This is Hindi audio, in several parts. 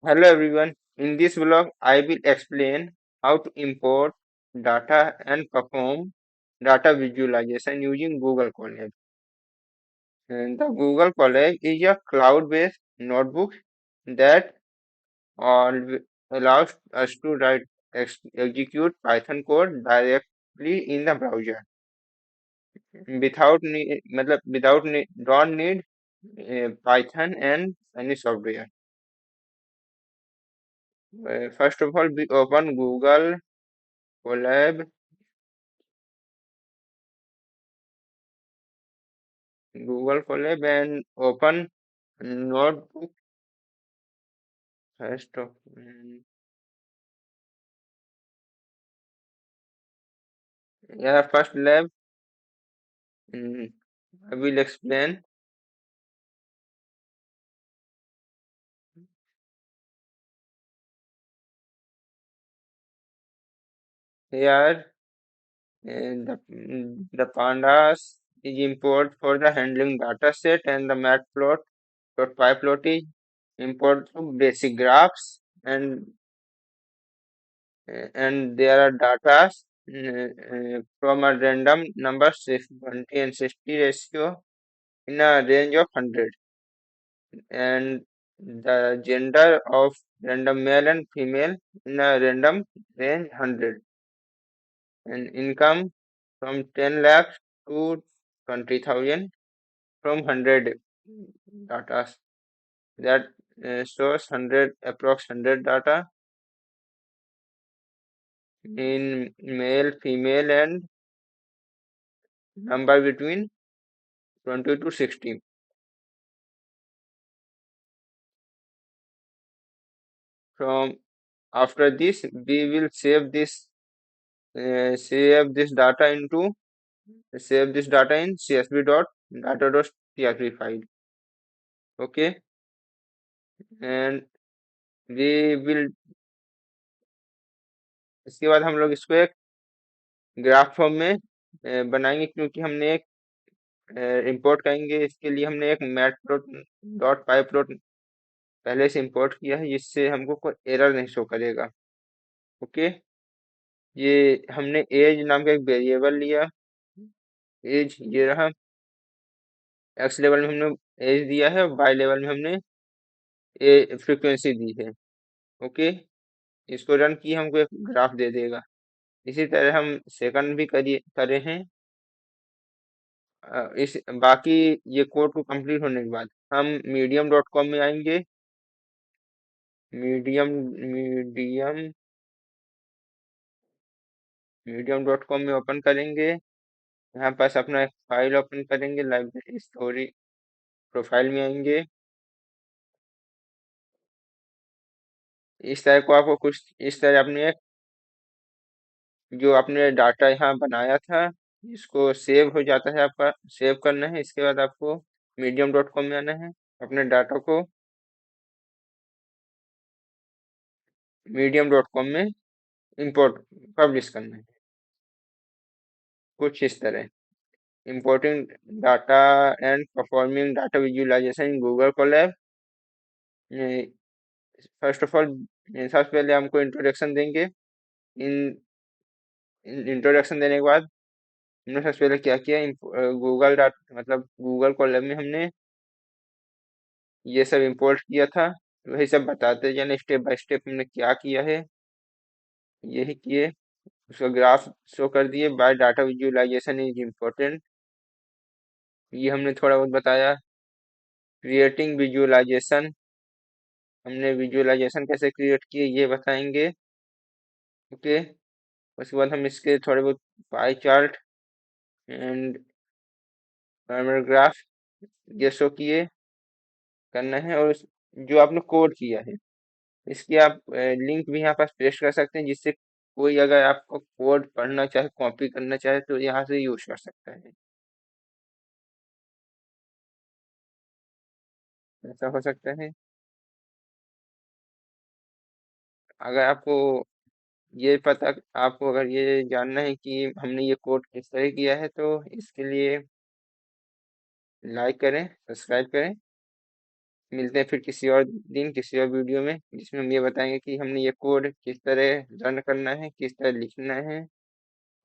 Hello everyone. In this vlog, I will explain how to import data and perform data visualization using Google Colab. And the Google Colab is a cloud-based notebook that allows us to execute Python code directly in the browser don't need Python and any software. First of all, we open Colab Google Colab and open notebook first of yeah first lab. mm, I will explain here. The pandas is import for the handling data set, and the matplot.pyplot is import to basic graphs, and there are data from a random number 20 and 60 ratio in a range of 100, and the gender of random male and female in a random range 100, and income from 10 lakhs to 20,000 from 100 data that shows 100 approx 100 data in male, female, and number between 20 to 60. From after this, we will save this data into save this data in csv.data.csv file. Okay, and we will इसके बाद हम लोग इसको एक ग्राफ फॉर्म में बनाएंगे, क्योंकि हमने एक इंपोर्ट करेंगे। इसके लिए हमने एक मैटप्लॉट पहले से इंपोर्ट किया है, जिससे हमको कोई एरर नहीं शो करेगा। ओके, ये हमने एज नाम का एक वेरिएबल लिया। एज ये रहा। एक्स लेवल में हमने एज दिया है, वाई लेवल में हमने फ्रीक्वेंसी दी है। ओके, इसको रन किए हमको एक ग्राफ दे देगा। इसी तरह हम सेकंड भी करे हैं। इस बाकी ये कोड को कंप्लीट होने के बाद हम मीडियम.com में आएंगे। मीडियम मीडियम मीडियम.com में ओपन करेंगे। यहाँ पास अपना एक फाइल ओपन करेंगे, लाइब्रेरी स्टोरी प्रोफाइल में आएंगे। इस तरह को आपको कुछ इस तरह अपने जो आपने डाटा यहाँ बनाया था, इसको सेव हो जाता है। आपका सेव करना है। इसके बाद आपको मीडियम.com में आना है, अपने डाटा को मीडियम.com में इंपोर्ट पब्लिश करना है। कुछ इस तरह importing data and performing data visualization in Google Colab। First of all सबसे पहले हमको इंट्रोडक्शन देंगे। इन इंट्रोडक्शन देने के बाद हमने सबसे पहले क्या किया, गूगल डाटा गूगल कॉलम में हमने ये सब इंपोर्ट किया था। वही सब बताते जाने स्टेप बाय स्टेप हमने क्या किया है। यही किए, उसका ग्राफ शो कर दिए। By data visualisation is important, ये हमने थोड़ा बहुत बताया। क्रिएटिंग विजुअलाइजेशन, हमने विजुअलाइजेशन कैसे क्रिएट किए ये बताएंगे। ओके, उसके बाद हम इसके थोड़े बहुत पाई चार्ट एंड पैराग्राफ ये शो किए करना है। और जो आपने कोड किया है, इसकी आप लिंक भी यहाँ पास पेस्ट कर सकते हैं, जिससे कोई अगर आपको कोड पढ़ना चाहे, कॉपी करना चाहे, तो यहाँ से यूज कर सकता है। ऐसा हो सकता है। अगर आपको अगर ये जानना है कि हमने ये कोड किस तरह किया है, तो इसके लिए लाइक करें, सब्सक्राइब करें। मिलते हैं फिर किसी और दिन किसी और वीडियो में, जिसमें हम ये बताएंगे कि हमने ये कोड किस तरह रन करना है, किस तरह लिखना है।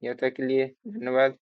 यह तक के लिए धन्यवाद।